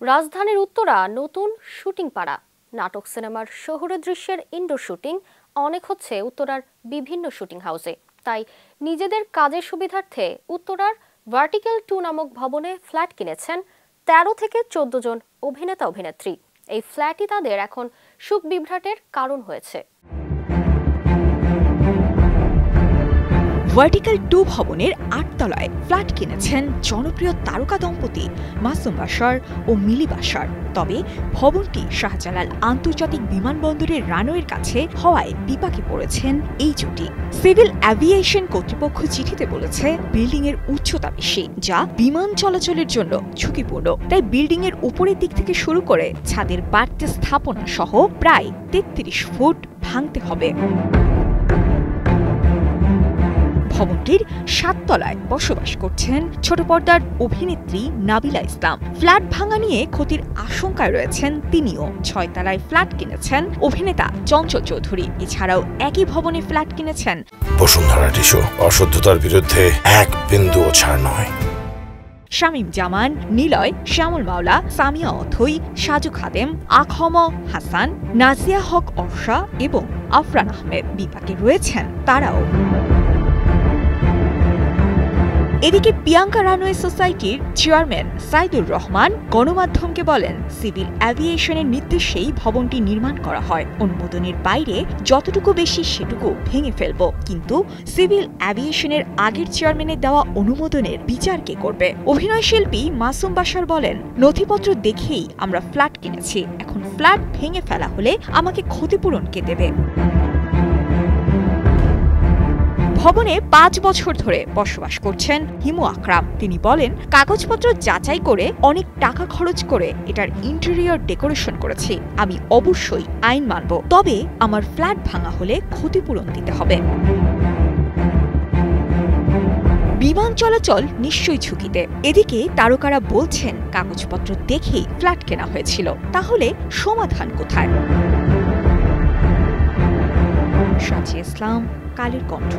রাজধানীর উত্তরা নতুন শুটিং পাড়া। নাটক সিনেমার শহুরে দৃশ্যের ইনডোর শুটিং অনেক হচ্ছে উত্তরার বিভিন্ন শুটিং হাউসে। তাই নিজেদের কাজের সুবিধার্থে উত্তরার ভার্টিক্যাল 2 নামক ভবনে ফ্ল্যাট কিনেছেন 13 থেকে 14 জন অভিনেতা অভিনেত্রী। এই ফ্ল্যাটই তাদের এখন সুখ বিভ্রাটের কারণ হয়েছে। ভার্টিক্যাল 2 ভবনের 8 তলায় ফ্ল্যাট কিনেছেন জনপ্রিয় তারকা দম্পতি মাসুম বাশার ও মিলি বাশার। তবে ভবনটি শাহজালাল আন্তর্জাতিক বিমানবন্দরের রানওয়ের কাছে হওয়ায় বিপাকে পড়েছেন এই জুটি। সিভিল অ্যাভিয়েশন কর্তৃপক্ষ চিঠিতে বলেছে বিল্ডিং এর উচ্চতা বেশি, যা বিমান চলাচলের জন্য ঝুঁকিপূর্ণ। তাই বিল্ডিং এর উপরের দিক থেকে শুরু করে ছাদের বাড়তি স্থাপনা সহ প্রায় 33 ফুট ভাঙতে হবে। ভবনটির 7 তলায় বসবাস করছেন ছোট পর্দার অভিনেত্রী নাবিলা ইসলাম। ফ্ল্যাট ভাঙা নিয়ে ক্ষতির আশঙ্কায় রয়েছেন তিনিও। 6 তলায় ফ্ল্যাট কিনেছেন অভিনেতা চঞ্চল চৌধুরী। এছাড়াও একই ভবনে ফ্ল্যাট কিনেছেন বসুন্ধরা টিস্যু। অশুদ্ধতার বিরুদ্ধে এক বিন্দুও ছাড় নয়। শামীম জামান, নিলয়, শ্যামল মাওলা, সামিয়া অথই, সাজু খাদেম, আখম হাসান, নাজিয়া হক অর্ষা এবং আফরান আহমেদ। বিপাকে রয়েছেন তারাও। এদিকে প্রিয়াঙ্কা রানওয়ে সোসাইটির চেয়ারম্যান সাইদুর রহমান গণমাধ্যমকে বলেন, সিভিল অ্যাভিয়েশনের নির্দেশেই ভবনটি নির্মাণ করা হয়। অনুমোদনের বাইরে যতটুকু বেশি সেটুকু ভেঙে ফেলব। কিন্তু সিভিল অ্যাভিয়েশনের আগের চেয়ারম্যানের দেওয়া অনুমোদনের বিচার কে করবে? অভিনয় শিল্পী মাসুম বাশার বলেন, নথিপত্র দেখেই আমরা ফ্ল্যাট কিনেছি। এখন ফ্ল্যাট ভেঙে ফেলা হলে আমাকে ক্ষতিপূরণ কে দেবে? ভবনে 5 বছর ধরে বসবাস করছেন হিমু আকরাম। তিনি বলেন, কাগজপত্র যাচাই করে অনেক টাকা খরচ করে এটার ইন্টেরিয়র ডেকোরেশন করেছি। আমি অবশ্যই আইন মানব, তবে আমার ফ্ল্যাট ভাঙা হলে ক্ষতিপূরণ দিতে হবে। বিমান চলাচল নিশ্চয়ই ঝুঁকিতে। এদিকে তারকারা বলছেন, কাগজপত্র দেখেই ফ্ল্যাট কেনা হয়েছিল। তাহলে সমাধান কোথায়? সাজি ইসলাম, কালের কণ্ঠ।